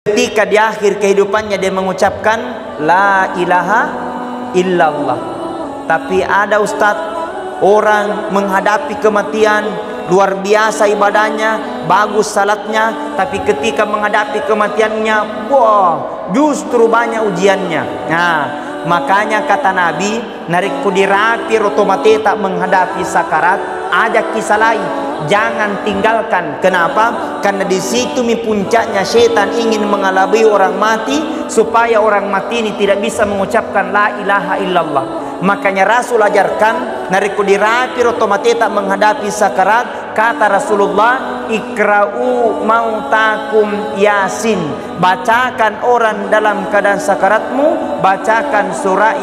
ketika di akhir kehidupannya dia mengucapkan la ilaha illallah. Tapi ada Ustadz, orang menghadapi kematian luar biasa ibadahnya, bagus salatnya, tapi ketika menghadapi kematiannya, wah, justru banyak ujiannya. Nah, makanya kata Nabi, narik kudirapi rotomate tak menghadapi sakarat, ajak kisah lain, jangan tinggalkan. Kenapa? Karena di situ puncaknya setan ingin mengalami orang mati, supaya orang mati ini tidak bisa mengucapkan la ilaha illallah. Makanya Rasul ajarkan narik kudirapi rotomate tak menghadapi sakarat. Kata Rasulullah, ikra'u mautakum yasin, bacakan orang dalam keadaan sakaratmu, bacakan surah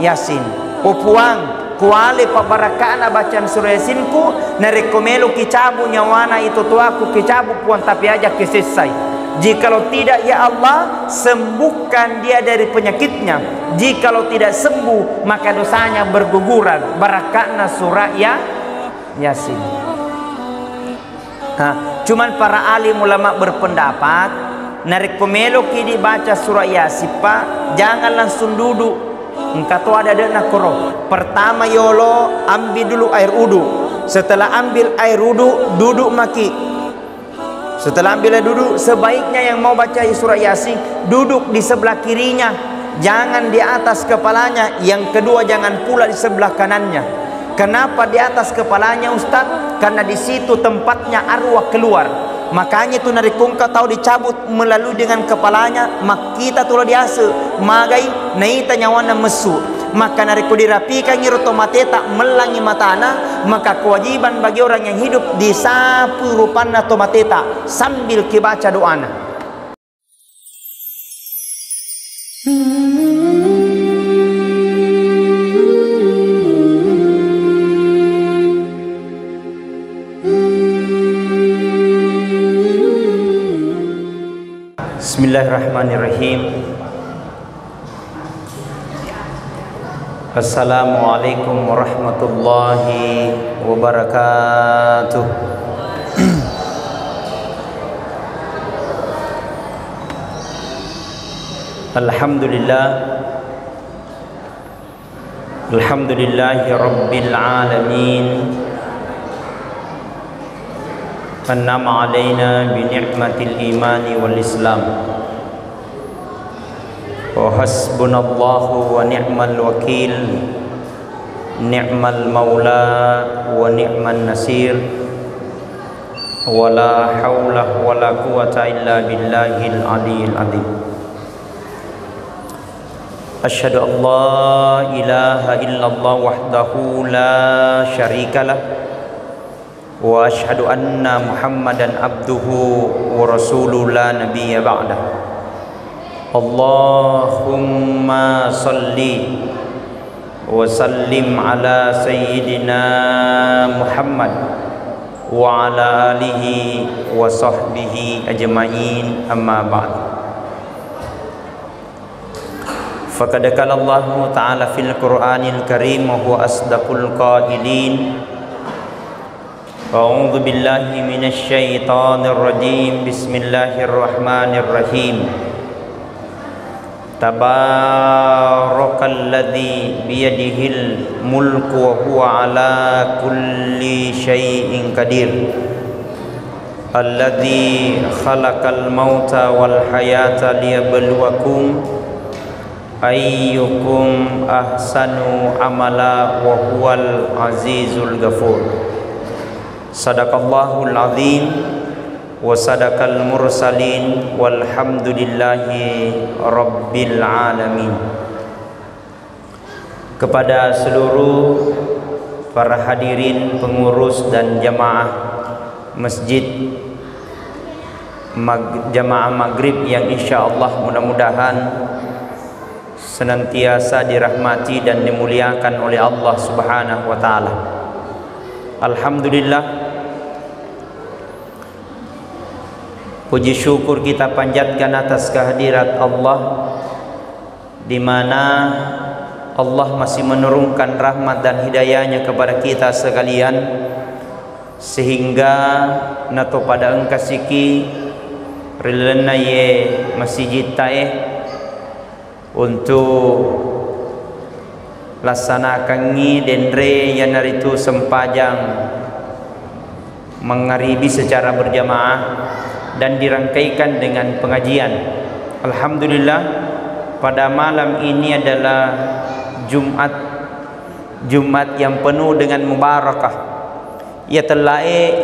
yasin. Upuang kuali pabarakana bacaan surah yasinku, narekomelo kicabu nyawana itu tuaku kicabu puan tapi aja kesesai. Jikalau tidak, ya Allah, sembuhkan dia dari penyakitnya. Jikalau tidak sembuh, maka dosanya berguguran. Barakana surah Yasin. Nah, cuman para alim ulama berpendapat, narik pemelo kini baca surah Yasin, Pak, jangan langsung duduk. Engkau ada nak koro. Pertama yolo ambil dulu air wudu. Setelah ambil air wudu, duduk maki. Setelah ambil air wudu, sebaiknya yang mau baca surah Yasin duduk di sebelah kirinya, jangan di atas kepalanya. Yang kedua, jangan pula di sebelah kanannya. Kenapa di atas kepalanya, Ustaz? Karena di situ tempatnya arwah keluar. Makanya itu nari kungka tahu dicabut melalui dengan kepalanya, mak kita tulah diase magai naita nyawana mesu. Maka nari kudirapikan ngiroto mate tak melangi matana, maka kewajiban bagi orang yang hidup disapu rupanna tomateta sambil kibaca doana. Bismillahirrahmanirrahim. Assalamualaikum warahmatullahi wabarakatuh. Alhamdulillah, alhamdulillahi rabbil alamin. Annama alaina bi ni'matil imani wal islam. Wa hasbunallahu wa ni'mal wakil, ni'mal maula wa ni'man nasir, wa la hawla wa la quwata illa billahil aliyil azim. Asyhadu an la ilaha illallah wahdahu la syarikalah, wa asyhadu anna muhammadan abduhu wa rasuluhu la nabiyya ba'dah. Allahumma salli wa sallim ala sayyidina Muhammad wa ala alihi wa sahbihi ajma'in, amma ba'd. Faqad qala Allah ta'ala fil Qur'anil Karim wa huwa asdaqul qailin. A'udzu billahi minasy syaithanir rajim. Bismillahirrahmanirrahim. Tabarakalladzi biyadihil mulku wa huwa ala kulli syai'in qadir. Alladzi khalaqal mauta wal hayata liyabluwakum ayyukum ahsanu amala wa huwal azizul ghafur. Sadaqallahul azim wa sadaqal mursalin walhamdulillahi rabbil alamin. Kepada seluruh para hadirin, pengurus dan jamaah masjid jamaah maghrib yang insyaallah mudah-mudahan senantiasa dirahmati dan dimuliakan oleh Allah Subhanahu wa taala. Alhamdulillah, puji syukur kita panjatkan atas kehadirat Allah, di mana Allah masih menurunkan rahmat dan hidayahnya kepada kita sekalian, sehingga nato pada engkasiki rilana ye masjid tae untuk laksanakan ngi dendre yang hari itu sempajang mengaribi secara berjamaah dan dirangkaikan dengan pengajian. Alhamdulillah, pada malam ini adalah Jumat yang penuh dengan mubarakah. Ia telai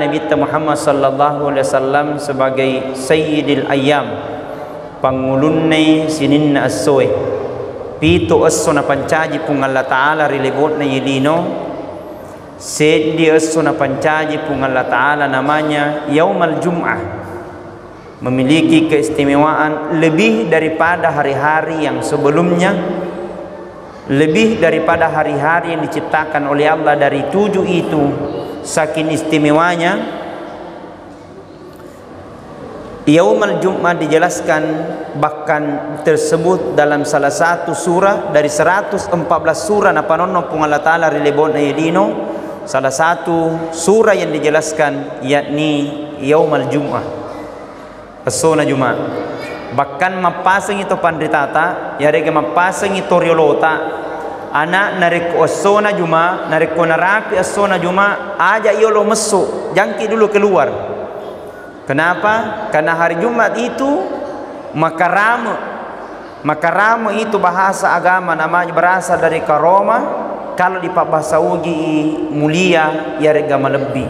Nabi Muhammad sallallahu alaihi wasallam sebagai Sayyidil Ayyam, pangulunai sinin as-soe pitu as-suna pancaji pung Allah Ta'ala rilebot na yedino sedi as-suna pancaji pung Allah Ta'ala namanya Yaumal Jum'ah, memiliki keistimewaan lebih daripada hari-hari yang sebelumnya, lebih daripada hari-hari yang diciptakan oleh Allah dari 7 itu. Saking istimewanya Yaumul Jum'ah dijelaskan bahkan tersebut dalam salah satu surah dari 114 surah napa nonno pung Allah Ta'ala rilebon ayedino, salah satu surah yang dijelaskan yakni Yaumul Jum'ah, pesona Jumat. Bahkan mapasang itu pandritata yareke mapasang itu riolota anak narik osona Juma, narik konarapi osona Juma aja iyo lo mesuk jangki dulu keluar. Kenapa? Karena hari Jumat itu makaramu itu bahasa agama namanya berasal dari karoma. Kalau di bahasa ugi mulia yarega lebih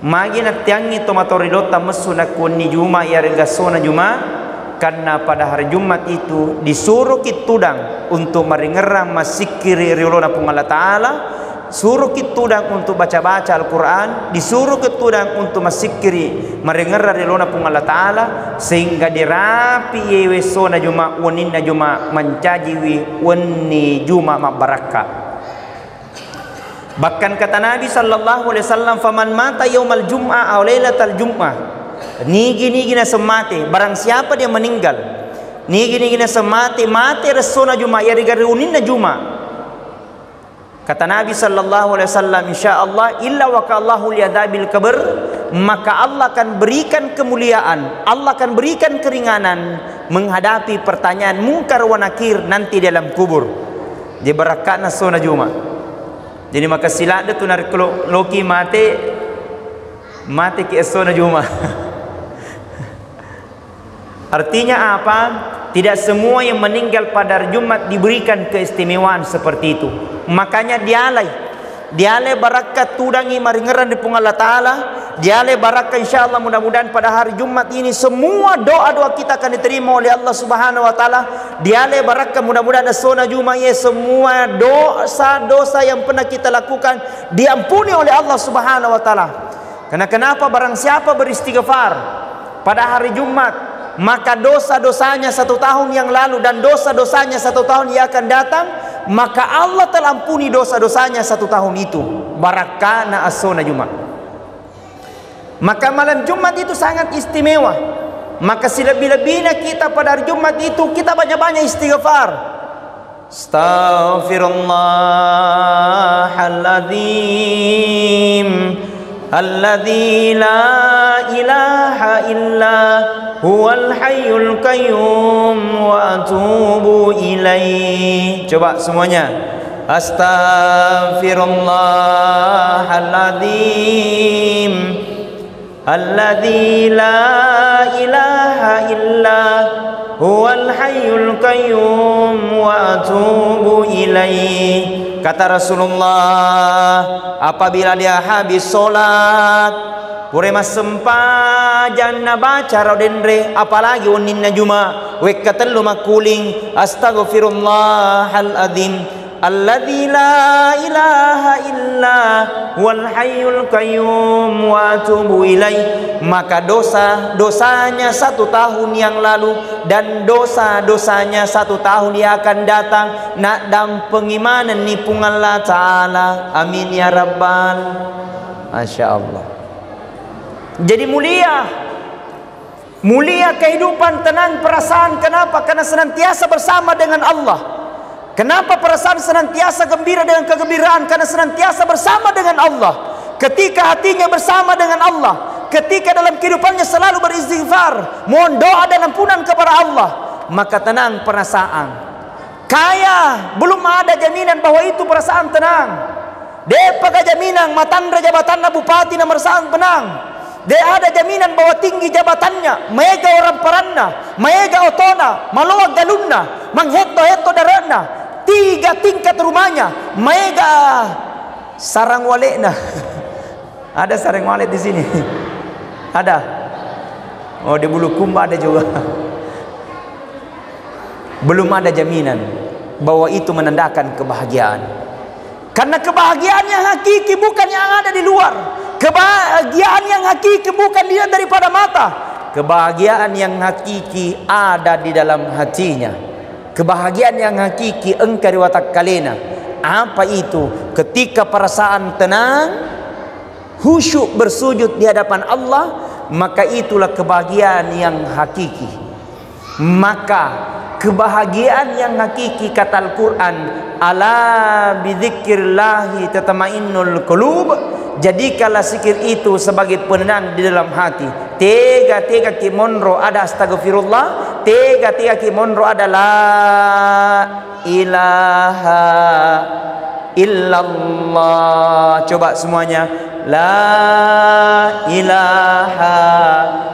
magi nak tiangi tomatoridota mesu nak kuni Juma yarega sona Juma. Karena pada hari Jumat itu disuruh kitudang untuk meringerang masikiri riolona pung Allah Ta'ala, suruh kitudang untuk baca-baca Al-Quran, disuruh kitudang untuk masikiri meringerang riolona pung Allah Ta'ala, sehingga dirapi yewe sona Juma waninna Juma mencajiwi wani Juma mabaraka. Bahkan kata Nabi sallallahu alaihi wasallam, faman mata yaumal jum'ah aw lailatal jum'ah, nigi na semati, barang siapa dia meninggal nigi na semati mati resona Juma ya digariunin na Juma. Kata Nabi sallallahu alaihi wasallam, insyaallah illa waqallahu liadabil kabr, maka Allah akan berikan kemuliaan, Allah akan berikan keringanan menghadapi pertanyaan mungkar wa nakir nanti dalam kubur. Dia barakatna sona Juma. Jadi maka sila tu narik loki mati ke sona Juma. Artinya apa? Tidak semua yang meninggal pada hari Jumat diberikan keistimewaan seperti itu. Makanya dialai barakat tudangi maringeran di pung Allah Ta'ala, dialai barakat insyaallah mudah-mudahan pada hari Jumat ini semua doa-doa kita akan diterima oleh Allah Subhanahu wa Ta'ala. Dialai barakat mudah-mudahan sona Jumat ya semua dosa-dosa yang pernah kita lakukan diampuni oleh Allah Subhanahu wa Ta'ala. Karena kenapa? Barang siapa beristighfar pada hari Jumat, maka dosa-dosanya 1 tahun yang lalu dan dosa-dosanya 1 tahun yang akan datang, maka Allah telah ampuni dosa-dosanya 1 tahun itu. Barakana as-sona Jumat. Maka malam Jumat itu sangat istimewa. Maka selebih-lebihnya kita pada hari Jumat itu kita banyak-banyak istighfar. Astaghfirullahaladzim alladzi la ilaha illa huwal hayyul qayyum wa atubu ilaih. Coba semuanya. Astaghfirullahaladzim alladzi la ilaha illa huwal hayyul qayyum wa atubu ilaih. Kata Rasulullah, apabila dia habis solat pure masempajan na baca rodendre, apalagi uninna Juma wekatelu makuling astaghfirullahal-azim alladzi la ilaha illa wal hayyul qayyum wa atubu ilaih. Maka dosa-dosanya 1 tahun yang lalu dan dosa-dosanya 1 tahun yang akan datang nak dam pengimanan ni pung Allah Ta'ala. Amin ya rabbal. Masya Allah. Jadi mulia kehidupan, tenang perasaan. Kenapa? Karena senantiasa bersama dengan Allah. Kenapa perasaan senantiasa gembira dengan kegembiraan? Karena senantiasa bersama dengan Allah. Ketika hatinya bersama dengan Allah, ketika dalam kehidupannya selalu beristighfar, mohon doa dan ampunan kepada Allah, maka tenang perasaan. Kaya belum ada jaminan bahwa itu perasaan tenang. Dia pakai jaminan matandra jabatan bupati na merasaan tenang. Dia ada jaminan bahwa tinggi jabatannya, mega orang peranna, mega otona, maluag galunna, mangheto-heto darana, 3 tingkat rumahnya, mega sarang walena. Ada sarang walet di sini. Ada. Oh, di Bulukumba ada juga. Belum ada jaminan bahwa itu menandakan kebahagiaan. Karena kebahagiaan yang hakiki bukan yang ada di luar. Kebahagiaan yang hakiki bukan dilihat daripada mata. Kebahagiaan yang hakiki ada di dalam hatinya. Kebahagiaan yang hakiki engkau watak kalena. Apa itu? Ketika perasaan tenang, khusyuk bersujud di hadapan Allah, maka itulah kebahagiaan yang hakiki. Maka kebahagiaan yang hakiki kata Al-Quran, ala bidzikrillahi tatmainnul qulub, jadikanlah zikir itu sebagai penenang di dalam hati. Tega kimonro ada astagfirullah, tega kimonro ada la ilaha illallah. Coba semuanya, la ilaha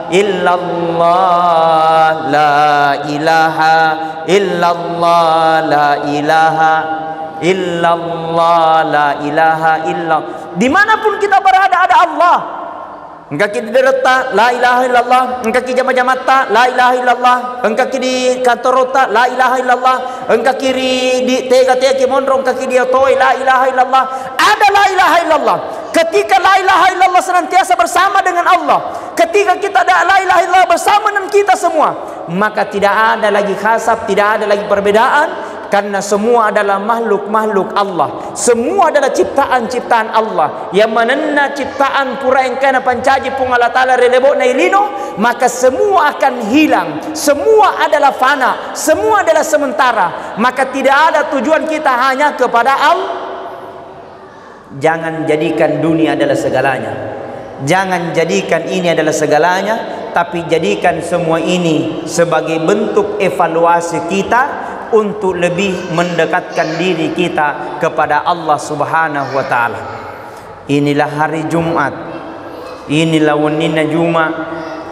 illallah, la ilaha illallah, la ilaha illallah, la ilaha illallah. Dimanapun kita berada ada Allah. Engkau di dereta la ilaha illallah, engkau di jama-jamata la ilaha illallah, engkau di kantorota la ilaha illallah, engkau kiri di tega-tega kimonrong, engkau di otoi la ilaha illallah. Ada la ilaha illallah. Ketika la ilaha illallah senantiasa bersama dengan Allah, ketika kita ada la ilaha illallah bersama dengan kita semua, maka tidak ada lagi khasab, tidak ada lagi perbedaan. Karena semua adalah makhluk-makhluk Allah. Semua adalah ciptaan-ciptaan Allah. Yang menena ciptaan pura yang kena pancaji pun Allah Ta'ala relebo na ilino, maka semua akan hilang. Semua adalah fana. Semua adalah sementara. Maka tidak ada tujuan kita hanya kepada Allah. Jangan jadikan dunia adalah segalanya. Jangan jadikan ini adalah segalanya. Tapi jadikan semua ini sebagai bentuk evaluasi kita untuk lebih mendekatkan diri kita kepada Allah Subhanahu wa taala. Inilah hari Jumat. Inilah wanina Jumat.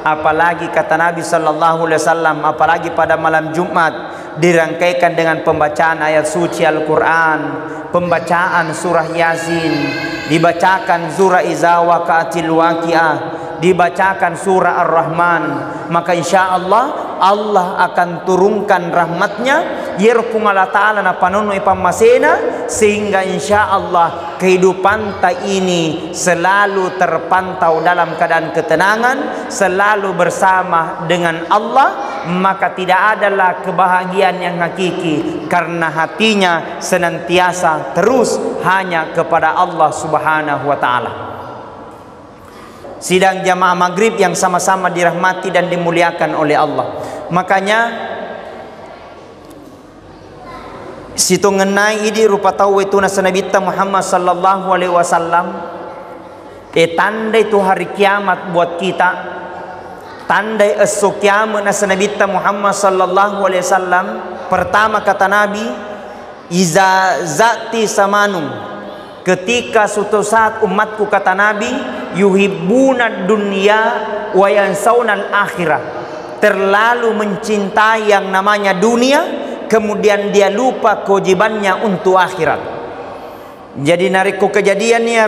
Apalagi kata Nabi sallallahu alaihi wasallam, apalagi pada malam Jumat dirangkaikan dengan pembacaan ayat suci Al-Qur'an, pembacaan surah Yasin, dibacakan surah Iza waqa'atil waqi'ah, dibacakan surah Ar-Rahman, maka insyaallah Allah akan turunkan rahmatnya yerpung Allah Ta'ala na panono ipamasena, sehingga insyaallah kehidupan ta ini selalu terpantau dalam keadaan ketenangan, selalu bersama dengan Allah. Maka tidak adalah kebahagiaan yang hakiki karena hatinya senantiasa terus hanya kepada Allah Subhanahu wa taala. Sidang jamaah maghrib yang sama-sama dirahmati dan dimuliakan oleh Allah. Makanya situ ngenai idi rupa tahu itu nasa Nabi Muhammad sallallahu alaihi wasallam, tanda itu hari kiamat buat kita. Tanda esok kiamat nasa Nabi Muhammad sallallahu alaihi wasallam. Pertama kata Nabi, iza zati samanum, ketika suatu saat umatku kata Nabi, yuhibbuna dunya wa yansawna al-akhirah, terlalu mencintai yang namanya dunia, kemudian dia lupa kewajibannya untuk akhirat. Jadi nariko kejadian ya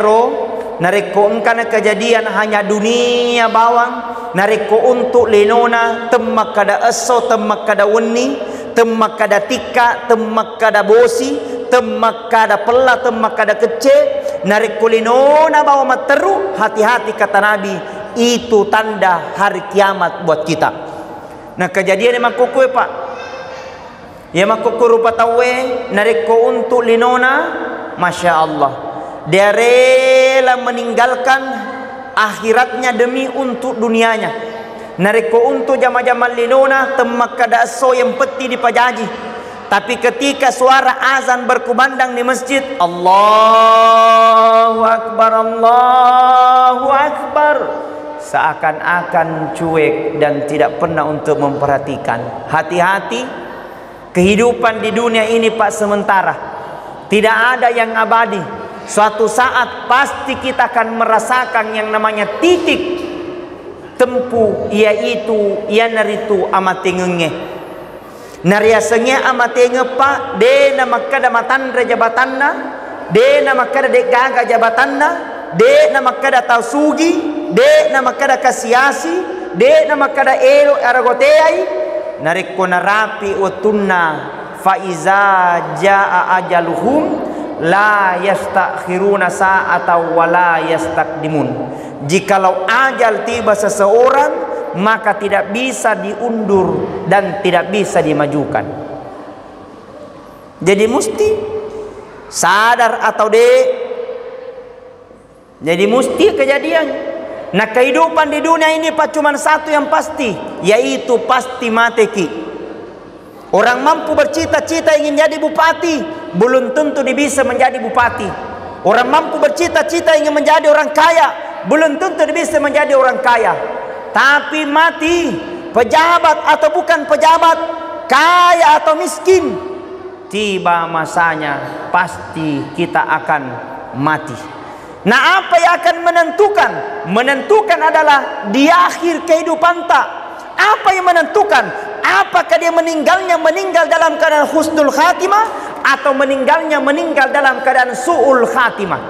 nariko engkana kejadian hanya dunia bawang, nariko untuk lenona temak kada eso, temak kada weni, temak kada tika, temak kada bosi, temak kada pela, temak kada kece, nariko lenona bawa materu. Hati-hati kata Nabi, itu tanda hari kiamat buat kita. Nah kejadian emang kukue pak, ya makuku rupa tawe nariko untuk linona, masya Allah, dia rela meninggalkan akhiratnya demi untuk dunianya. Nariko untuk jama-jama linona temak kada so yang peti di pajaji. Tapi ketika suara azan berkumandang di masjid, Allahu Akbar, Allahu Akbar, seakan-akan cuek dan tidak pernah untuk memperhatikan. Hati-hati, kehidupan di dunia ini Pak sementara, tidak ada yang abadi. Suatu saat pasti kita akan merasakan yang namanya titik tempuh, yaitu naritu amatengenge nariasenge amatenge Pak de nama kada matandra jabatanna, de nama kada de gaga jabatanna, de nama kada tausugi, de nama kada kasiasi, de nama kada elo aragoteai narikko narapi utunna faiza jaa ajaluhum la yastakhiruna sa'ata wa la yastaqdimun. Jikalau ajal tiba seseorang, maka tidak bisa diundur dan tidak bisa dimajukan. Jadi mesti sadar atau jadi mesti kejadian. Nah, kehidupan di dunia ini Pak cuma satu yang pasti, yaitu pasti mateki. Orang mampu bercita-cita ingin jadi bupati, belum tentu dia bisa menjadi bupati. Orang mampu bercita-cita ingin menjadi orang kaya, belum tentu dia bisa menjadi orang kaya. Tapi mati, pejabat atau bukan pejabat, kaya atau miskin, tiba masanya pasti kita akan mati. Nah, apa yang akan menentukan? Menentukan adalah di akhir kehidupan tak. Apa yang menentukan? Apakah dia meninggal dalam keadaan husnul khatimah atau meninggal dalam keadaan su'ul khatimah?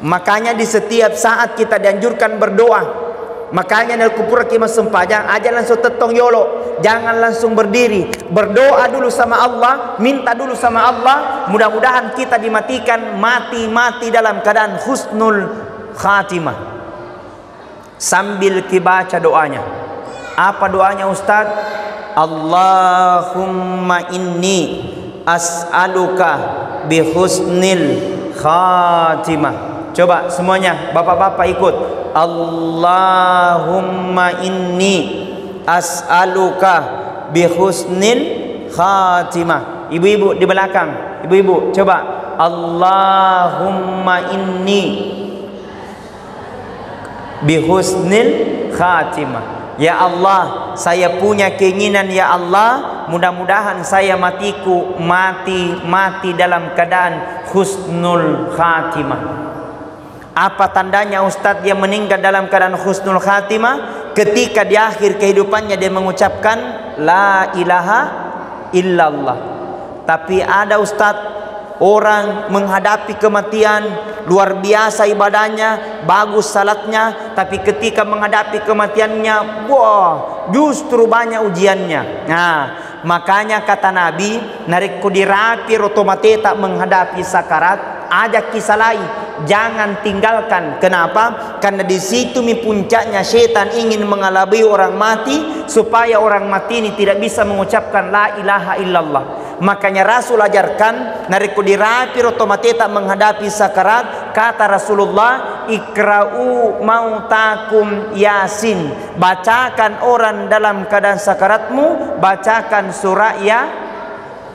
Makanya di setiap saat kita dianjurkan berdoa. Makanya nel kupura kima sempajang aja langsung tetong yolo, jangan langsung berdiri. Berdoa dulu sama Allah, minta dulu sama Allah. Mudah-mudahan kita dimatikan mati dalam keadaan husnul khatimah. Sambil kibaca doanya. Apa doanya Ustaz? Allahumma inni as'aluka bihusnil khatimah. Coba semuanya bapak-bapak ikut. Allahumma inni as'aluka bihusnil khatimah. Ibu-ibu di belakang, ibu-ibu coba. Allahumma inni bihusnil khatimah. Ya Allah, saya punya keinginan ya Allah, mudah-mudahan saya mati dalam keadaan husnul khatimah. Apa tandanya Ustadz dia meninggal dalam keadaan husnul khatimah? Ketika di akhir kehidupannya dia mengucapkan la ilaha illallah. Tapi ada Ustadz, orang menghadapi kematian, luar biasa ibadahnya, bagus salatnya, tapi ketika menghadapi kematiannya, wah, justru banyak ujiannya. Nah, makanya kata Nabi, narik kudirapi rotomate tak menghadapi sakarat, ajak kisalai, jangan tinggalkan. Kenapa? Karena di situ puncaknya setan ingin mengalami orang mati supaya orang mati ini tidak bisa mengucapkan la ilaha illallah. Makanya Rasul ajarkan nariku dirapi otomatis tak menghadapi sakarat. Kata Rasulullah, ikra'u mautakum yasin, bacakan orang dalam keadaan sakaratmu, bacakan surah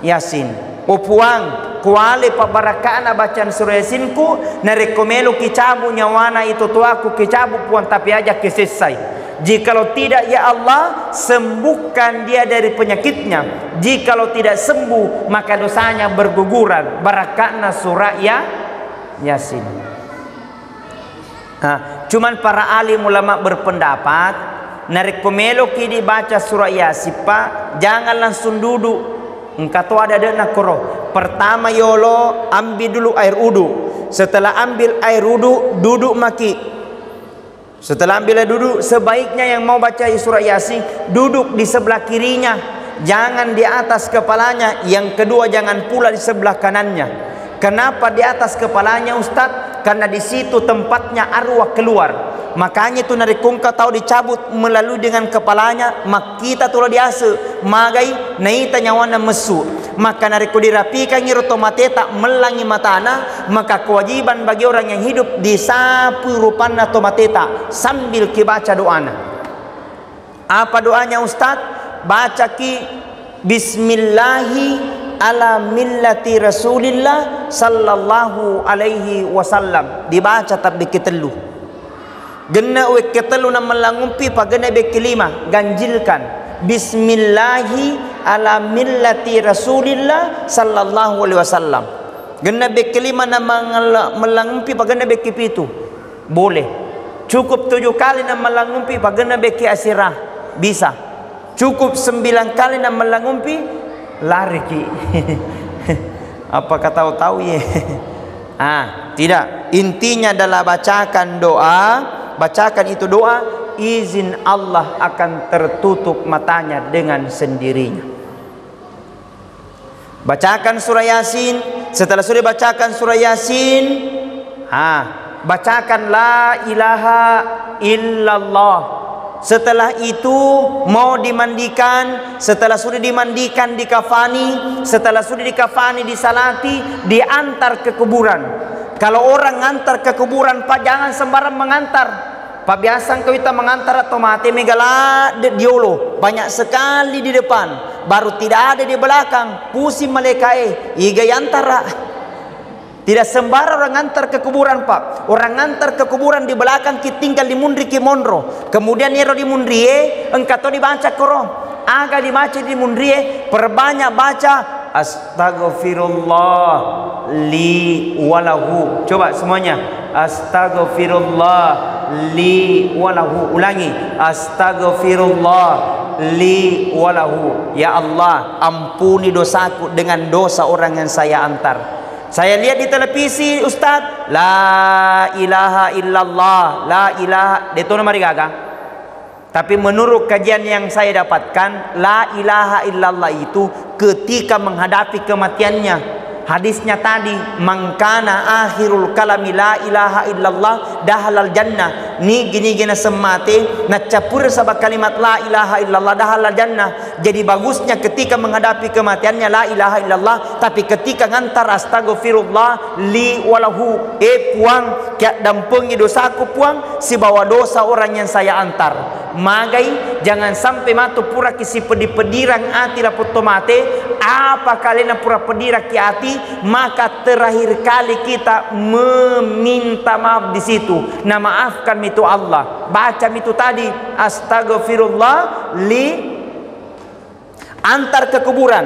yasin. Upuang kuali pabarakana bacaan surah yasinku narekomelo kicabu nyawana itu tuaku kicabu puan tapi aja kesesai. Jikalau tidak ya Allah, sembuhkan dia dari penyakitnya. Jikalau tidak sembuh, maka dosanya berguguran. Barakana surah Yasin. Nah, cuman para alim ulama berpendapat, narik pemelo ki dibaca surah Yasin Pak, jangan langsung duduk. Engkau tu ada nak koro. Pertama yolo ambil dulu air wudu. Setelah ambil air wudu, duduk maki. Setelah ambil duduk, sebaiknya yang mau baca surah Yasin duduk di sebelah kirinya, jangan di atas kepalanya. Yang kedua, jangan pula di sebelah kanannya. Kenapa di atas kepalanya Ustadz? Karena di situ tempatnya arwah keluar. Makanya itu nari kungka tahu dicabut melalui dengan kepalanya, mak kita tulah diase magai naita nyawana mesu. Maka nari dirapikan ngirotomate tak melangi matana, maka kewajiban bagi orang yang hidup disapu rupana tomateta sambil kibaca doana. Apa doanya Ustadz? Baca ki bismillahi ala millati rasulillah sallallahu alaihi wasallam, dibaca tapi ketelu. Genna we ketelu na melangumpi pagana be kelima ganjilkan bismillahi ala millati rasulillah sallallahu alaihi wasallam. Genna be kelima na melangumpi pagana be kepitu boleh. Cukup 7 kali na melangumpi pagana be ke asirah bisa. Cukup 9 kali na melangumpi lari ki. Apakah tahu-tahu ya? Tidak. Intinya adalah bacakan doa. Bacakan itu doa, izin Allah akan tertutup matanya dengan sendirinya. Bacakan surah Yasin. Setelah sudah bacakan surah Yasin, bacakan la ilaha illallah. Setelah itu mau dimandikan, setelah sudah dimandikan dikafani, setelah sudah dikafani disalati, diantar ke kuburan. Kalau orang ngantar ke kuburan, Pak, jangan sembarang mengantar. Pak, biasa kita mengantar atau mati megala diolo banyak sekali di depan, baru tidak ada di belakang, pusing mereka iga antara. Tidak sembarang orang ngantar ke kuburan, Pak. Orang ngantar ke kuburan di belakang kita tinggal di mundri ki mondro. Kemudian nero di mundri engkau dibaca koro. Aga dibaca di mundri perbanyak baca astaghfirullah li walahu. Coba semuanya. Astaghfirullah li walahu. Ulangi. Astaghfirullah li walahu. Ya Allah, ampuni dosaku dengan dosa orang yang saya antar. Saya lihat di televisi, Ustaz, la ilaha illallah, la ilaha, itu nama gaga. Tapi menurut kajian yang saya dapatkan, la ilaha illallah itu ketika menghadapi kematiannya. Hadisnya tadi, mangkana akhirul kalami la ilaha illallah dahalal jannah. Ni gini-gini semate na capur sabak kalimat la ilaha illallah dahalal jannah. Jadi bagusnya ketika menghadapi kematiannya la ilaha illallah, tapi ketika ngantar astaghfirullah li walahu puang kaya dampengi dosaku puang si bawa dosa orang yang saya antar. Magai jangan sampai matu pura kisi pedi-pedirang ati lapot tomate apa kalian pura pedira ki ati, maka terakhir kali kita meminta maaf di situ. Nah, maafkan itu Allah. Baca itu tadi astaghfirullah li antar ke kuburan.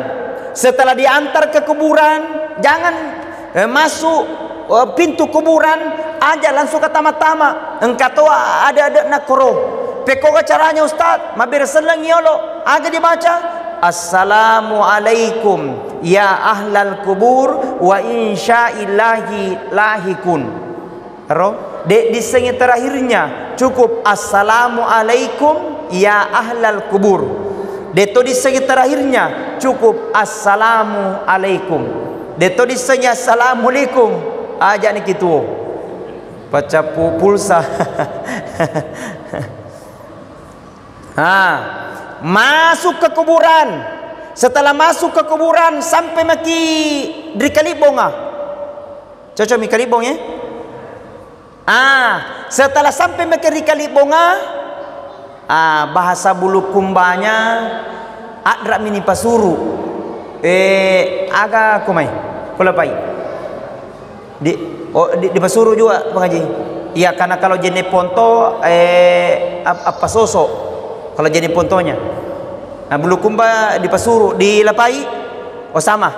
Setelah diantar ke kuburan, jangan masuk pintu kuburan aja langsung ke tama-tama. Engkau ada nakoro. Peko caranya Ustaz, mabir seleng yolo. Aga dibaca assalamualaikum ya ahlal kubur wa insyaillahi lahikun. Ro, di sengit terakhirnya cukup assalamualaikum ya ahlal kubur. Deto di sengit terakhirnya cukup assalamualaikum. Deto di sengit assalamualaikum aja nih gitu. Baca pulsa. Masuk ke kuburan. Setelah masuk ke kuburan sampai maki di kalibong cocok mi kalibong ya. Setelah sampai maki di kalibong bahasa bulu kumbanya adra mini pasuru aga kumai kulapai di pasuru juga pengaji. Iya, karena kalau jenis ponto apa sosok. Kalau jadi pontonya, nah bulu kumba di pasuru, di lapai, sama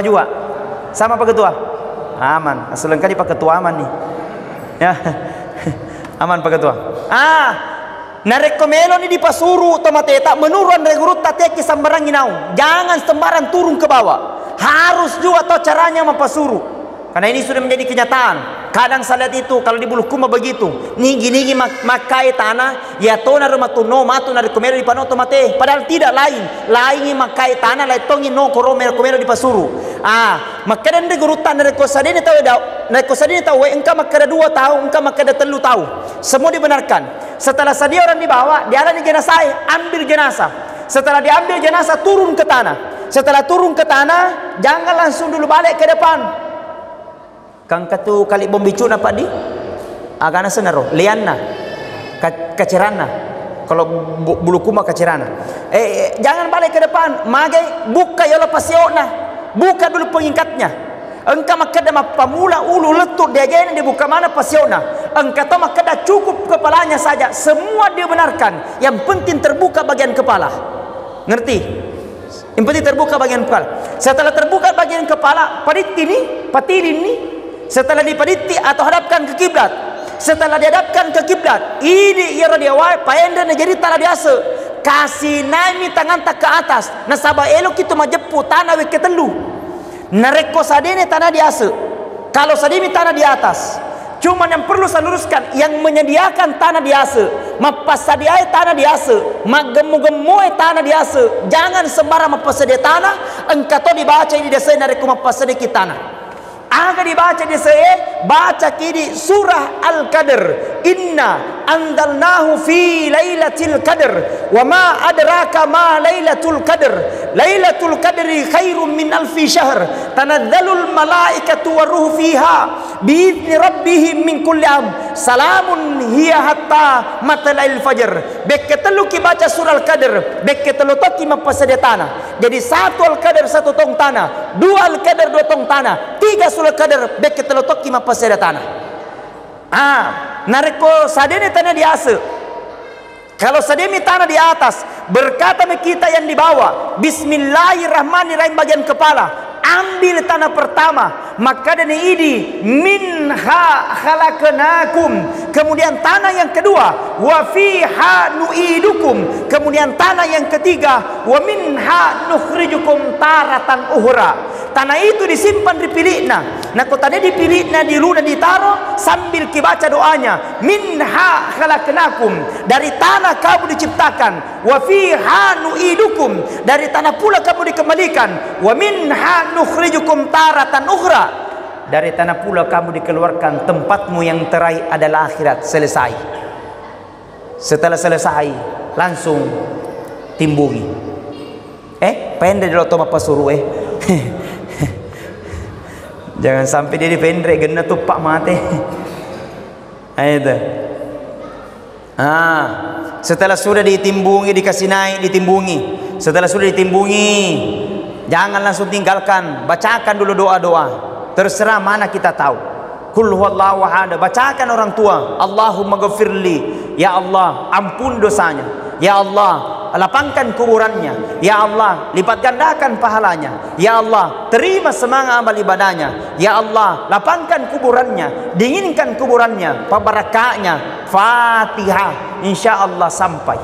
juga, sama Pak Ketua, aman. Asalkan Pak Ketua aman nih, ya, aman Pak Ketua. Narekomelo nih di pasuru, tomateta menurun regurut tateki sembarang inau, jangan sembarang turun ke bawah, harus juga tahu caranya mempasuru, karena ini sudah menjadi kenyataan. Kadang saya lihat itu kalau di bulu kumba begitu. Nih gini makai tanah ya tona rumah tuno matu na rekomero di panoto mate. Padahal tidak lain makai tanah lain tongi no koromero di pasuru. Makadan de gurutan na rekosadini tahu engkau makada 2 tahu engkau makada 3 tahu. Semua dibenarkan. Setelah sadia orang dibawa, dia ada di jenazah, ambil jenazah. Setelah diambil jenazah turun ke tanah. Setelah turun ke tanah, jangan langsung dulu balik ke depan. Kang katu kali bom bicu apa di agana senaro lianna kacerana kalau bulu kuma kacerana jangan balik ke depan magai buka yolo pasiona buka dulu pengikatnya engkau makada pamula ulu letut dia jangan dibuka mana pasiona engkau maka dah cukup kepalanya saja, semua dia benarkan. Yang penting terbuka bagian kepala. Ngerti? Yang penting terbuka bagian kepala. Setelah terbuka bagian kepala, paditi ni, patirin ni, setelah dipaditi atau hadapkan ke kiblat. Setelah dihadapkan ke kiblat, ini ia dia wai paenda na jadi tanah biasa. Kasih naik tangan tak ke atas. Nasabah elok itu majepu tanah we ketelu. Nareko sadene tanah biasa. Kalau sadini tanah di atas. Cuma yang perlu saya luruskan, yang menyediakan tanah biasa, mapasadiai tanah biasa, magemu-gemui tanah biasa. Jangan sembarang mapasadia tanah. Engkau dibaca ini desa nareko mapasadia ki tanah. Aga dibaca desa baca kini surah Al-Qadr. Inna anzalnahu fi lailatul qadr wa ma adraka ma lailatul qadr. Lailatul qadri khairum min alfi syahr. Tanazzalul malaikatu waruhu fiha biizni rabbihim min kulli am. Salamun hiya hatta matla'il fajr. Beketelu ki baca surah Al-Qadr, beketelu toki mapasadia tanah. Jadi satu Al-Qadr satu tong tanah, dua Al-Qadr dua tong tanah, tiga surah Al-Qadr beketelu toki mapasadia tanah. Nareko sadene tanah di asa. Kalau sademi tanah di atas, berkata kita yang di bawah, bismillahirrahmanirrahim bagian kepala, ambil tanah pertama, maka dan ini minha khalaqnakum. Kemudian tanah yang kedua, wa fiha nu'idukum. Kemudian tanah yang ketiga, wa minha nukhrijukum taratan ukhra. Tanah itu disimpan dipilihna. Nah kau tadi dipilihna di luna ditaruh sambil kibaca doanya. Minha khalaqnakum. Dari tanah kamu diciptakan. Wa fiha nu'idukum. Dari tanah pula kamu dikembalikan. Wa minha nukhrijukum taratan ukhra. Dari tanah pula kamu dikeluarkan. Tempatmu yang terakhir adalah akhirat. Selesai. Setelah selesai langsung timbungi. Pendek dulu toma pasuruh jangan sampai dia dipendek gena tupak mati. Itu. Setelah sudah ditimbungi, dikasih naik, ditimbungi. Setelah sudah ditimbungi, jangan langsung tinggalkan. Bacakan dulu doa-doa. Terserah mana kita tahu. Qul huwallahu ahad. Bacakan orang tua. Allahumma ghafirli. Ya Allah, ampun dosanya. Ya Allah, lapangkan kuburannya. Ya Allah, lipat gandakan pahalanya. Ya Allah, terima semangat amal ibadahnya. Ya Allah, lapangkan kuburannya, dinginkan kuburannya, pabarakahnya. Fatihah, insyaallah sampai.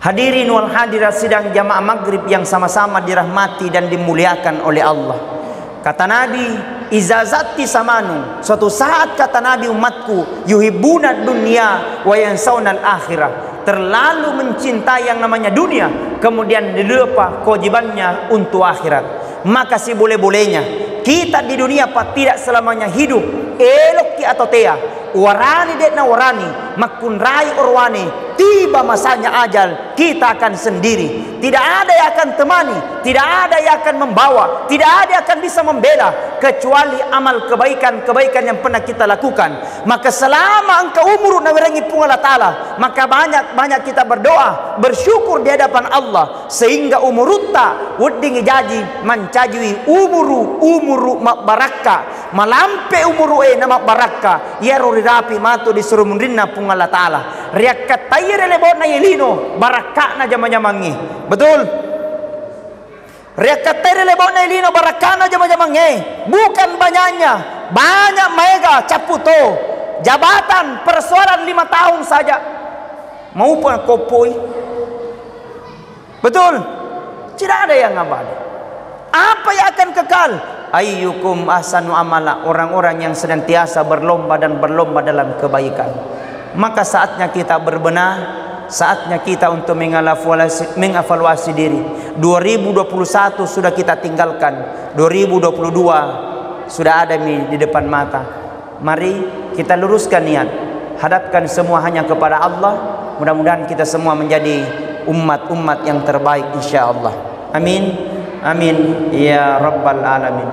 Hadirin wal hadirat sidang jamaah maghrib yang sama-sama dirahmati dan dimuliakan oleh Allah. Kata Nabi, izazati samanu. Suatu saat kata Nabi, umatku yuhibbuna dunya wa yansawna al-akhirah. Terlalu mencintai yang namanya dunia, kemudian dilupa kewajibannya untuk akhirat. Maka si boleh-bolehnya kita di dunia tidak selamanya hidup elok ki atau tea. Warani dekna warani, makun rai orwani. Tiba masanya ajal, kita akan sendiri. Tidak ada yang akan temani, tidak ada yang akan membawa, tidak ada yang akan bisa membela kecuali amal kebaikan-kebaikan yang pernah kita lakukan. Maka selama engkau umur nawirangi pung Allah Ta'ala, maka banyak kita berdoa, bersyukur di hadapan Allah, sehingga umurutta wuddingi jaji mencajui umuru mak baraka, malampe umuru nama baraka, ya rapi matu disuruh mundrinna pung Allah Ta'ala. Riakat tayir lebon na yelino barakah na jamangi. Betul. Riakat tayir lebon na yelino barakah na jamangi. Bukan banyaknya, banyak mega caputo jabatan persoalan 5 tahun saja. Mau pun kopoi. Betul. Tidak ada yang abadi. Apa yang akan kekal? Ayyukum ahsanu amala. Orang-orang yang senantiasa berlomba dalam kebaikan. Maka saatnya kita berbenah, saatnya kita untuk mengevaluasi diri. 2021 sudah kita tinggalkan, 2022 sudah ada di depan mata. Mari kita luruskan niat, hadapkan semua hanya kepada Allah. Mudah-mudahan kita semua menjadi umat-umat yang terbaik insyaallah. Amin. Amin ya rabbal alamin.